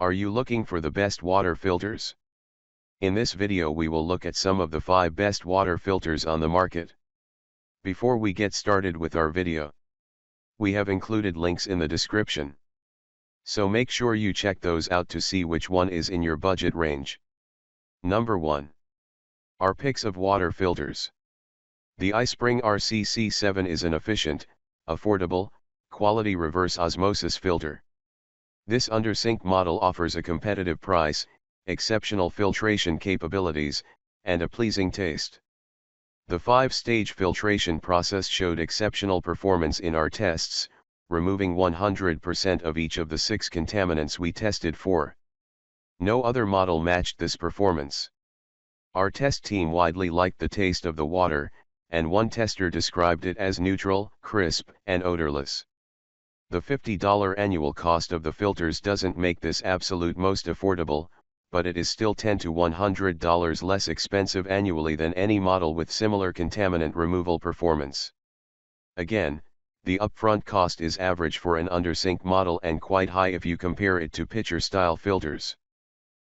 Are you looking for the best water filters? In this video we will look at some of the 5 best water filters on the market. Before we get started with our video, we have included links in the description. So make sure you check those out to see which one is in your budget range. Number 1. Our picks of water filters. The iSpring RCC7 is an efficient, affordable, quality reverse osmosis filter. This under-sink model offers a competitive price, exceptional filtration capabilities, and a pleasing taste. The 5-stage filtration process showed exceptional performance in our tests, removing 100% of each of the 6 contaminants we tested for. No other model matched this performance. Our test team widely liked the taste of the water, and one tester described it as neutral, crisp, and odorless. The $50 annual cost of the filters doesn't make this absolute most affordable, but it is still $10 to $100 less expensive annually than any model with similar contaminant removal performance. Again, the upfront cost is average for an under-sink model and quite high if you compare it to pitcher-style filters.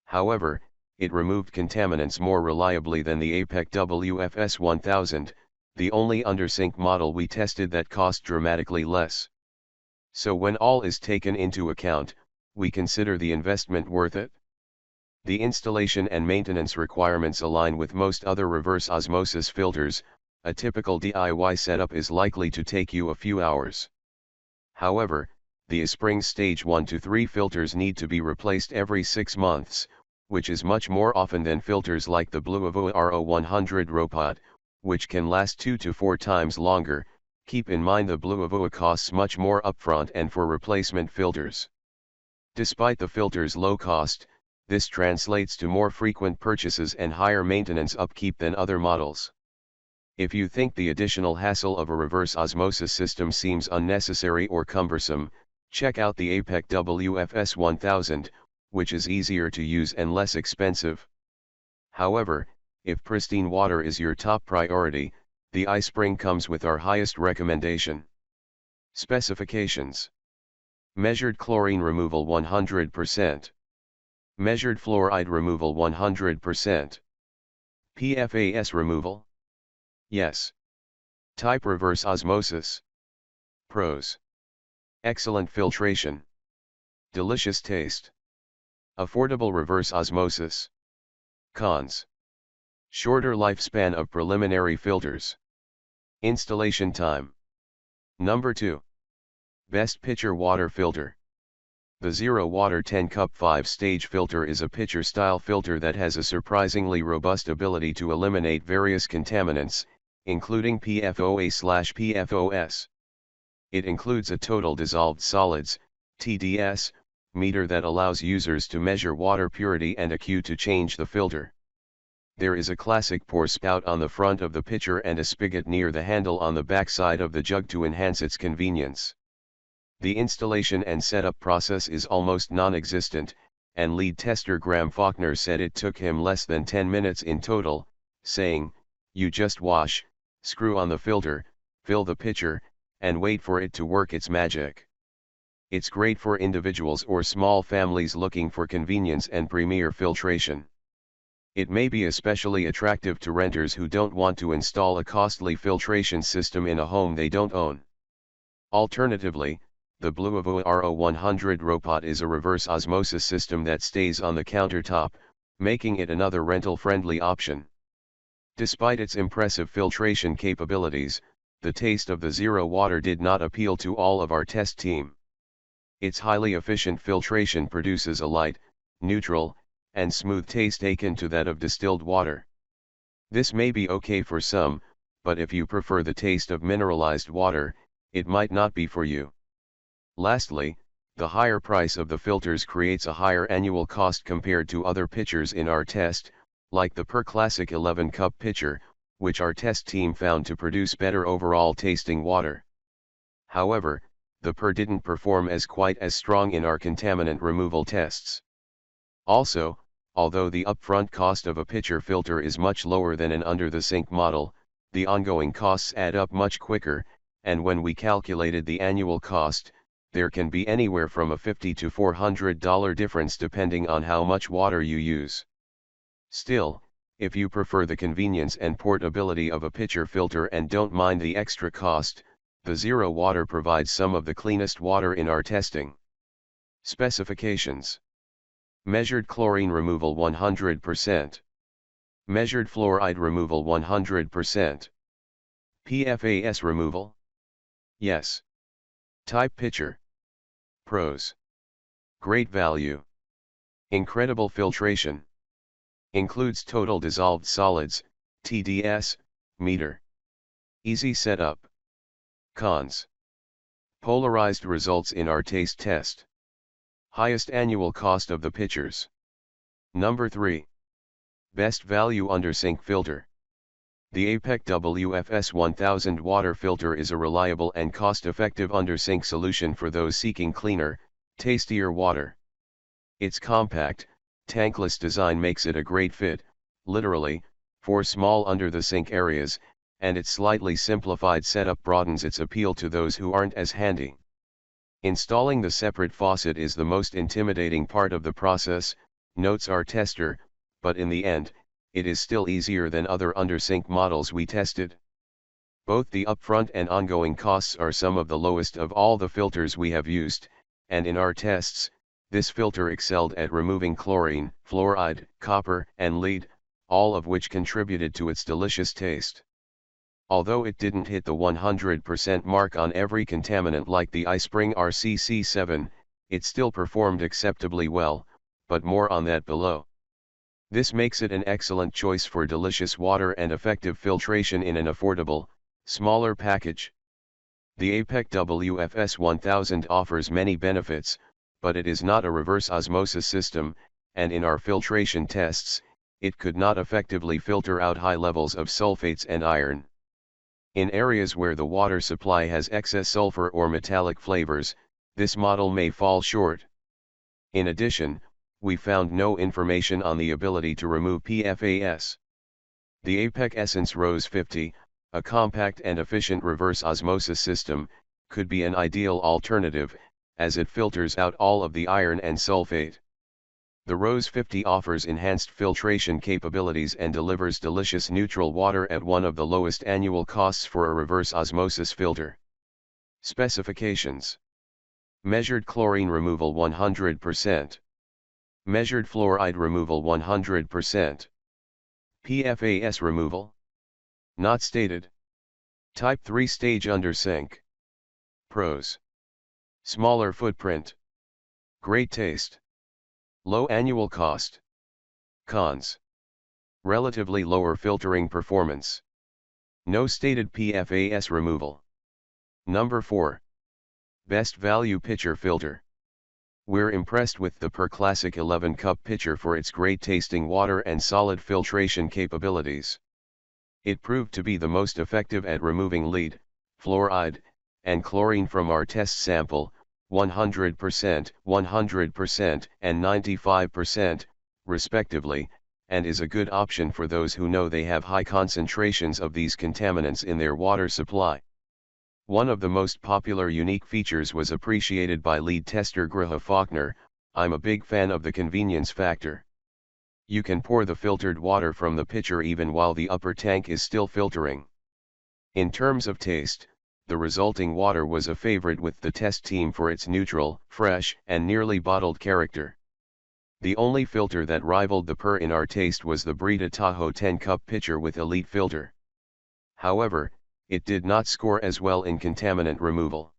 However, it removed contaminants more reliably than the APEC WFS 1000, the only under-sink model we tested that cost dramatically less. So when all is taken into account, we consider the investment worth it. The installation and maintenance requirements align with most other reverse osmosis filters. A typical DIY setup is likely to take you a few hours. However, the iSpring Stage 1 to 3 filters need to be replaced every 6 months, which is much more often than filters like the Blue Avoa RO100 Robot, which can last 2 to 4 times longer. Keep in mind the Blue Avoa costs much more upfront and for replacement filters. Despite the filter's low cost, this translates to more frequent purchases and higher maintenance upkeep than other models. If you think the additional hassle of a reverse osmosis system seems unnecessary or cumbersome, check out the APEC WFS 1000, which is easier to use and less expensive. However, if pristine water is your top priority, the iSpring comes with our highest recommendation. Specifications: measured chlorine removal 100%. Measured fluoride removal 100%. PFAS removal? Yes. Type reverse osmosis. Pros: excellent filtration. Delicious taste. Affordable reverse osmosis. Cons: shorter lifespan of preliminary filters. Installation time. Number 2. Best pitcher water filter. The Zero Water 10 Cup 5-stage filter is a pitcher-style filter that has a surprisingly robust ability to eliminate various contaminants, including PFOA/PFOS. It includes a total dissolved solids (TDS) meter that allows users to measure water purity and a cue to change the filter. There is a classic pour spout on the front of the pitcher and a spigot near the handle on the back side of the jug to enhance its convenience. The installation and setup process is almost non-existent, and lead tester Graham Faulkner said it took him less than 10 minutes in total, saying, "You just wash, screw on the filter, fill the pitcher, and wait for it to work its magic." It's great for individuals or small families looking for convenience and premier filtration. It may be especially attractive to renters who don't want to install a costly filtration system in a home they don't own. Alternatively, the Blue Avoa RO100 Robot is a reverse osmosis system that stays on the countertop, making it another rental-friendly option. Despite its impressive filtration capabilities, the taste of the Zero Water did not appeal to all of our test team. Its highly efficient filtration produces a light, neutral, and smooth taste akin to that of distilled water. This may be okay for some, but if you prefer the taste of mineralized water, it might not be for you. Lastly, the higher price of the filters creates a higher annual cost compared to other pitchers in our test, like the Per Classic 11-cup pitcher, which our test team found to produce better overall tasting water. However, the Per didn't perform quite as strong in our contaminant removal tests. Also, although the upfront cost of a pitcher filter is much lower than an under-the-sink model, the ongoing costs add up much quicker, and when we calculated the annual cost, there can be anywhere from a $50 to $400 difference depending on how much water you use. Still, if you prefer the convenience and portability of a pitcher filter and don't mind the extra cost, the Zero Water provides some of the cleanest water in our testing. Specifications: measured chlorine removal 100%. Measured fluoride removal 100%. PFAS removal? Yes. Type pitcher. Pros: great value. Incredible filtration. Includes total dissolved solids, TDS, meter. Easy setup. Cons: polarized results in our taste test. Highest annual cost of the pitchers. Number 3. Best value under-sink filter. The APEC WFS 1000 water filter is a reliable and cost-effective under-sink solution for those seeking cleaner, tastier water. Its compact, tankless design makes it a great fit, literally, for small under-the-sink areas, and its slightly simplified setup broadens its appeal to those who aren't as handy. Installing the separate faucet is the most intimidating part of the process, notes our tester, but in the end, it is still easier than other under-sink models we tested. Both the upfront and ongoing costs are some of the lowest of all the filters we have used, and in our tests, this filter excelled at removing chlorine, fluoride, copper, and lead, all of which contributed to its delicious taste. Although it didn't hit the 100% mark on every contaminant like the iSpring RCC7, it still performed acceptably well, but more on that below. This makes it an excellent choice for delicious water and effective filtration in an affordable, smaller package. The APEC WFS 1000 offers many benefits, but it is not a reverse osmosis system, and in our filtration tests, it could not effectively filter out high levels of sulfates and iron. In areas where the water supply has excess sulfur or metallic flavors, this model may fall short. In addition, we found no information on the ability to remove PFAS. The APEC Essence Rose 50, a compact and efficient reverse osmosis system, could be an ideal alternative, as it filters out all of the iron and sulfate. The Rose 50 offers enhanced filtration capabilities and delivers delicious neutral water at one of the lowest annual costs for a reverse osmosis filter. Specifications: measured chlorine removal 100%. Measured fluoride removal 100%. PFAS removal? Not stated. Type 3 stage under-sink. Pros: smaller footprint. Great taste. Low annual cost. Cons: relatively lower filtering performance. No stated PFAS removal. Number 4. Best value pitcher filter. We're impressed with the Per Classic 11 Cup pitcher for its great tasting water and solid filtration capabilities. It proved to be the most effective at removing lead, fluoride, and chlorine from our test sample, 100%, 100%, and 95%, respectively, and is a good option for those who know they have high concentrations of these contaminants in their water supply. One of the most popular unique features was appreciated by lead tester Greta Faulkner. I'm a big fan of the convenience factor. You can pour the filtered water from the pitcher even while the upper tank is still filtering. In terms of taste, the resulting water was a favorite with the test team for its neutral, fresh, and nearly bottled character. The only filter that rivaled the Per in our taste was the Brita Tahoe 10 Cup pitcher with Elite filter. However, it did not score as well in contaminant removal.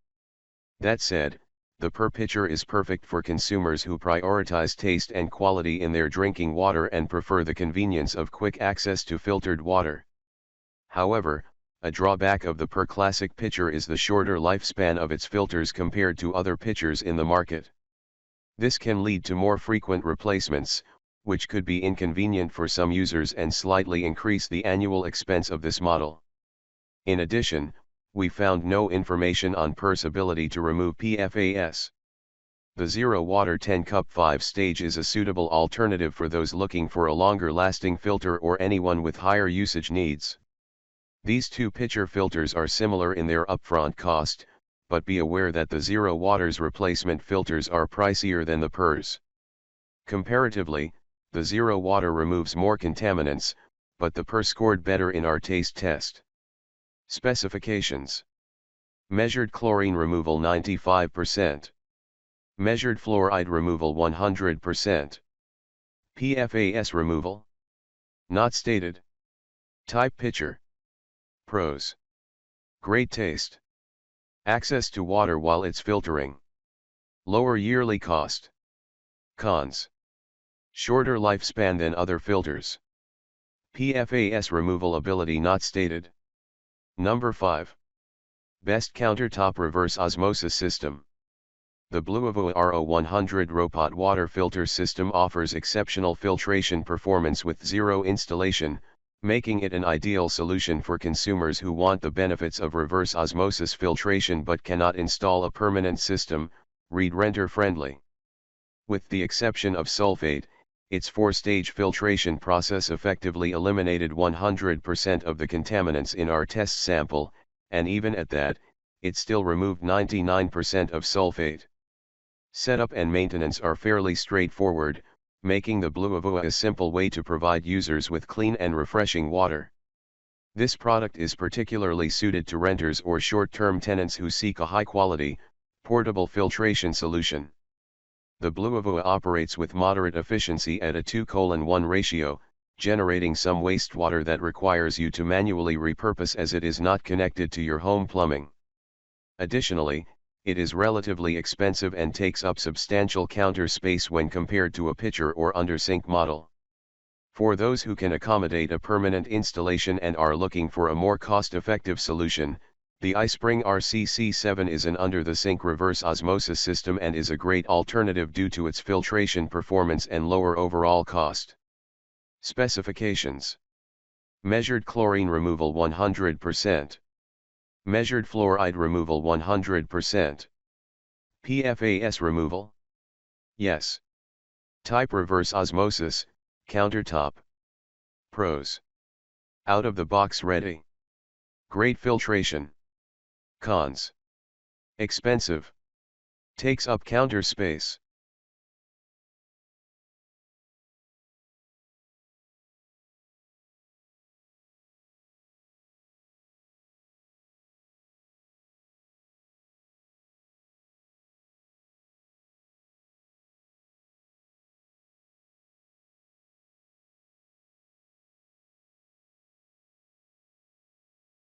That said, the Per pitcher is perfect for consumers who prioritize taste and quality in their drinking water and prefer the convenience of quick access to filtered water. However, a drawback of the Per Classic pitcher is the shorter lifespan of its filters compared to other pitchers in the market. This can lead to more frequent replacements, which could be inconvenient for some users and slightly increase the annual expense of this model. In addition, we found no information on Per's ability to remove PFAS. The Zero Water 10 Cup 5 stage is a suitable alternative for those looking for a longer lasting filter or anyone with higher usage needs. These two pitcher filters are similar in their upfront cost, but be aware that the Zero Water's replacement filters are pricier than the PERS. Comparatively, the Zero Water removes more contaminants, but the PERS scored better in our taste test. Specifications: measured chlorine removal 95%. Measured fluoride removal 100%. PFAS removal not stated. Type pitcher. Pros: great taste. Access to water while it's filtering. Lower yearly cost. Cons: shorter lifespan than other filters. PFAS removal ability not stated. Number 5. Best countertop reverse osmosis system. The BlueAvoa RO100 Robot water filter system offers exceptional filtration performance with zero installation, making it an ideal solution for consumers who want the benefits of reverse osmosis filtration but cannot install a permanent system. Read renter friendly. With the exception of sulfate, its 4-stage filtration process effectively eliminated 100% of the contaminants in our test sample, and even at that, it still removed 99% of sulfate. Setup and maintenance are fairly straightforward, making the BlueAvoa a simple way to provide users with clean and refreshing water. This product is particularly suited to renters or short-term tenants who seek a high-quality, portable filtration solution. The BlueAvoa operates with moderate efficiency at a 2:1 ratio, generating some wastewater that requires you to manually repurpose as it is not connected to your home plumbing. Additionally, it is relatively expensive and takes up substantial counter space when compared to a pitcher or undersink model. For those who can accommodate a permanent installation and are looking for a more cost-effective solution, the iSpring RCC7 is an under-the-sink reverse osmosis system and is a great alternative due to its filtration performance and lower overall cost. Specifications: measured chlorine removal 100%. Measured fluoride removal 100%. PFAS removal? Yes. Type reverse osmosis, countertop. Pros: out of the box ready. Great filtration. Cons: expensive. Takes up counter space.